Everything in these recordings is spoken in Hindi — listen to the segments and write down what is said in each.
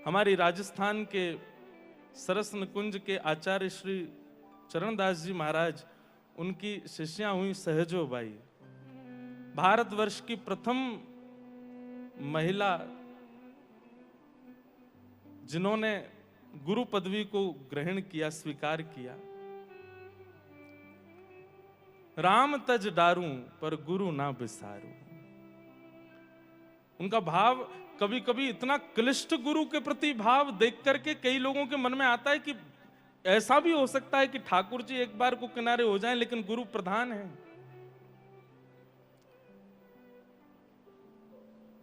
हमारी राजस्थान के सरस निकुंज के आचार्य श्री चरणदास जी महाराज, उनकी शिष्या हुई सहजो बाई, भारतवर्ष की प्रथम महिला जिन्होंने गुरु पदवी को ग्रहण किया, स्वीकार किया। राम तज डारूं पर गुरु ना बिसारूं। उनका भाव कभी कभी इतना क्लिष्ट गुरु के प्रति भाव देख करके कई लोगों के मन में आता है कि ऐसा भी हो सकता है कि ठाकुर जी एक बार को किनारे हो जाएं, लेकिन गुरु प्रधान है।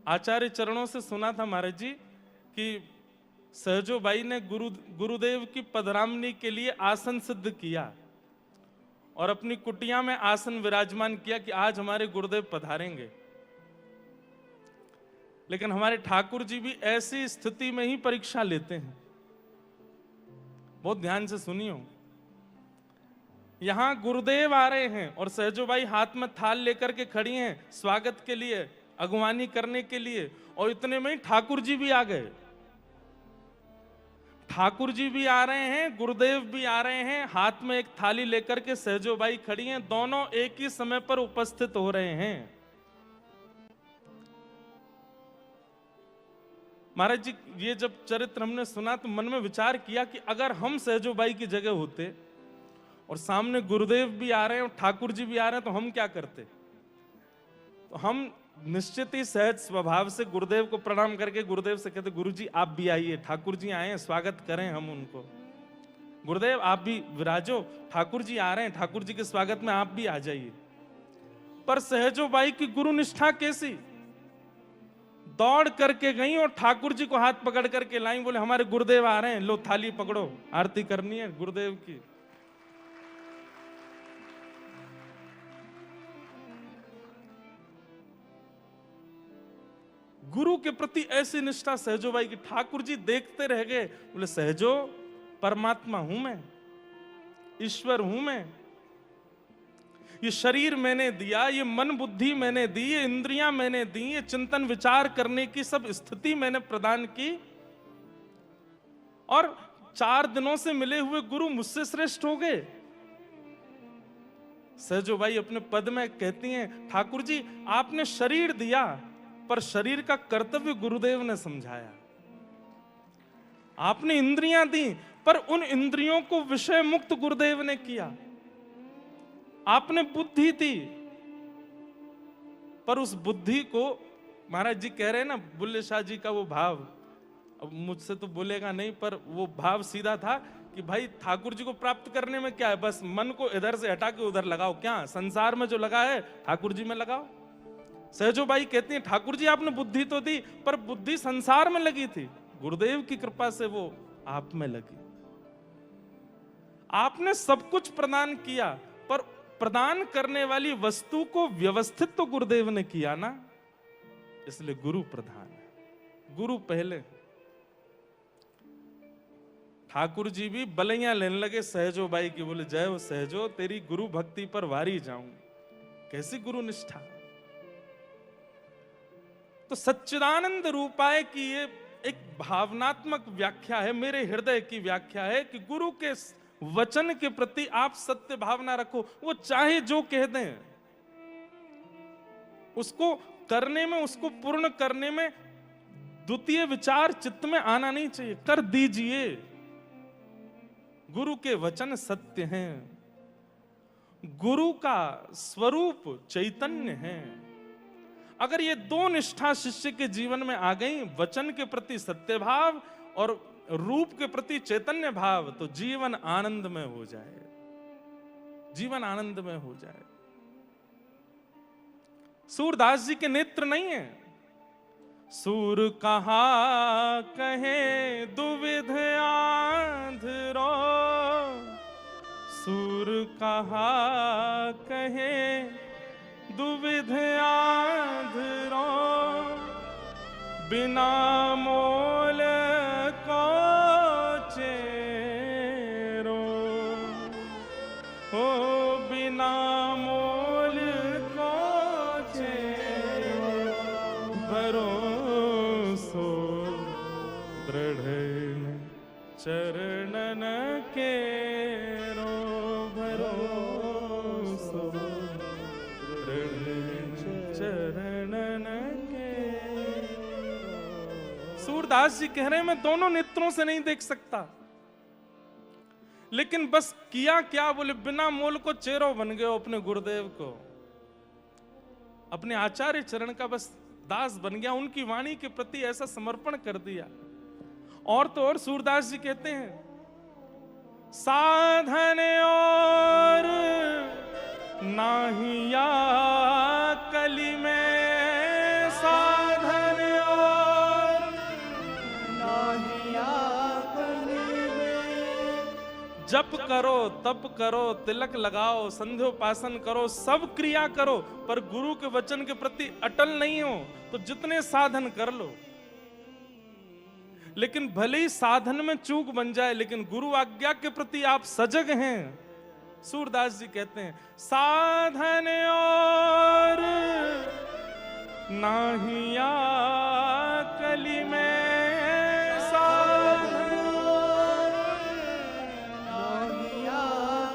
आचार्य चरणों से सुना था महाराज जी कि सहजो बाई ने गुरुदेव की पधरामनी के लिए आसन सिद्ध किया और अपनी कुटिया में आसन विराजमान किया कि आज हमारे गुरुदेव पधारेंगे। लेकिन हमारे ठाकुर जी भी ऐसी स्थिति में ही परीक्षा लेते हैं। बहुत ध्यान से सुनियो, यहां गुरुदेव आ रहे हैं और सहजोबाई हाथ में थाल लेकर के खड़ी हैं स्वागत के लिए, अगवानी करने के लिए, और इतने में ही ठाकुर जी भी आ गए। ठाकुर जी भी आ रहे हैं, गुरुदेव भी आ रहे हैं, हाथ में एक थाली लेकर के सहजोबाई खड़ी हैं, दोनों एक ही समय पर उपस्थित हो रहे हैं। महाराज जी, ये जब चरित्र हमने सुना तो मन में विचार किया कि अगर हम सहजोबाई की जगह होते और सामने गुरुदेव भी आ रहे हैं और ठाकुर जी भी आ रहे हैं तो हम क्या करते? तो हम निश्चित ही सहज स्वभाव से गुरुदेव को प्रणाम करके गुरुदेव से कहते, गुरु जी आप भी आइए, ठाकुर जी आए हैं, स्वागत करें हम उनको। गुरुदेव आप भी विराजो, ठाकुर जी आ रहे हैं, ठाकुर जी के स्वागत में आप भी आ जाइए। पर सहजोबाई की गुरु निष्ठा कैसी, दौड़ करके गई और ठाकुर जी को हाथ पकड़ करके लाई, बोले हमारे गुरुदेव आ रहे हैं, लो थाली पकड़ो, आरती करनी है गुरुदेव की। गुरु के प्रति ऐसी निष्ठा सहजोबाई की, ठाकुर जी देखते रह गए, बोले सहजो परमात्मा हूं मैं, ईश्वर हूं मैं, ये शरीर मैंने दिया, ये मन बुद्धि मैंने दी, ये इंद्रियां मैंने दी, ये चिंतन विचार करने की सब स्थिति मैंने प्रदान की, और 4 दिनों से मिले हुए गुरु मुझसे श्रेष्ठ हो गए। सहजोबाई अपने पद में कहती हैं, ठाकुर जी आपने शरीर दिया पर शरीर का कर्तव्य गुरुदेव ने समझाया, आपने इंद्रियां दी पर उन इंद्रियों को विषय मुक्त गुरुदेव ने किया, आपने बुद्धि दी पर उस बुद्धि को, महाराज जी कह रहे हैं ना, बुल्ले शाह जी का वो भाव, अब मुझसे तो बोलेगा नहीं पर वो भाव सीधा था कि भाई ठाकुर जी को प्राप्त करने में क्या है, बस मन को इधर से हटा के उधर लगाओ, क्या संसार में जो लगा है ठाकुर जी में लगाओ। सहजोबाई कहती हैं, ठाकुर जी आपने बुद्धि तो दी पर बुद्धि संसार में लगी थी, गुरुदेव की कृपा से वो आप में लगी। आपने सब कुछ प्रदान किया पर प्रदान करने वाली वस्तु को व्यवस्थित तो गुरुदेव ने किया ना, इसलिए गुरु प्रधान है, गुरु पहले। ठाकुर जी भी बलैया लेने लगे सहजोबाई की, बोले जय हो सहजो, तेरी गुरु भक्ति पर वारी जाऊं। कैसी गुरु निष्ठा। तो सच्चिदानंद रूपाय की ये एक भावनात्मक व्याख्या है, मेरे हृदय की व्याख्या है कि गुरु के वचन के प्रति आप सत्य भावना रखो, वो चाहे जो कह दें उसको करने में, उसको पूर्ण करने में द्वितीय विचार चित्त में आना नहीं चाहिए, कर दीजिए। गुरु के वचन सत्य हैं, गुरु का स्वरूप चैतन्य है। अगर ये 2 निष्ठा शिष्य के जीवन में आ गई, वचन के प्रति सत्य भाव और रूप के प्रति चैतन्य भाव, तो जीवन आनंदमय हो जाए, जीवन आनंदमय हो जाए। सूरदास जी के नेत्र नहीं है, सूर कहा कहे दुविध आंधरो, सूर कहा कहे दुविध आंधरो, बिना मोल को चेरो, हो बिना मोल को चेरो, भरोसो दृढ़ेन चरणन केरो भरोसो, दृढ़ेन चरणन केरो। सूरदास जी कह रहे हैं मैं दोनों नेत्रों से नहीं देख सकता, लेकिन बस किया क्या, बोले बिना मोल को चेरो बन गए अपने गुरुदेव को, अपने आचार्य चरण का बस दास बन गया, उनकी वाणी के प्रति ऐसा समर्पण कर दिया। और तो और सूरदास जी कहते हैं साधन और नाहिया कली में, साधन और नाहिया कली में, जप करो तप करो तिलक लगाओ संध्योपासन करो सब क्रिया करो, पर गुरु के वचन के प्रति अटल नहीं हो तो जितने साधन कर लो, लेकिन भले ही साधन में चूक बन जाए लेकिन गुरु आज्ञा के प्रति आप सजग हैं। सूरदास जी कहते हैं साधन और नाहिया कली में, साधन और नाहिया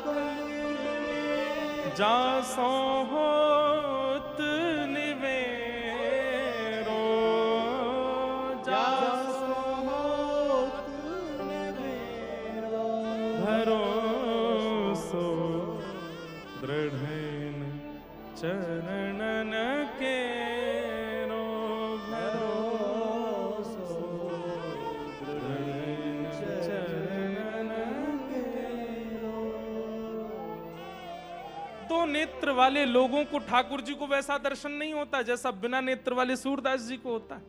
कली में, जासो होत निवेरो, जासो होत निवेरो, भरोसो दृढ़ेन चरणन केरो, भरोसो दृढ़ेन चरणन केरो। दो नेत्र वाले लोगों को ठाकुर जी को वैसा दर्शन नहीं होता जैसा बिना नेत्र वाले सूरदास जी को होता है।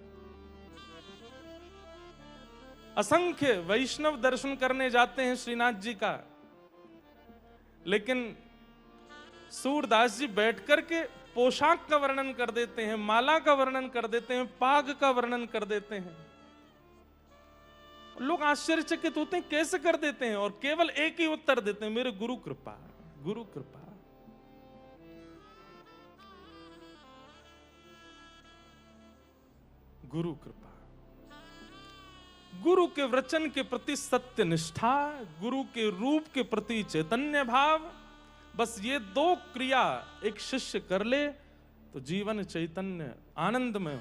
असंख्य वैष्णव दर्शन करने जाते हैं श्रीनाथ जी का, लेकिन सूरदास जी बैठ करके पोशाक का वर्णन कर देते हैं, माला का वर्णन कर देते हैं, पाग का वर्णन कर देते हैं। लोग आश्चर्यचकित होते हैं कैसे कर देते हैं, और केवल एक ही उत्तर देते हैं मेरे गुरु कृपा, गुरु कृपा। गुरु कृपा, गुरु के वचन के प्रति सत्य निष्ठा, गुरु के रूप के प्रति चैतन्य भाव, बस ये दो क्रिया एक शिष्य कर ले तो जीवन चैतन्य आनंदमय हो।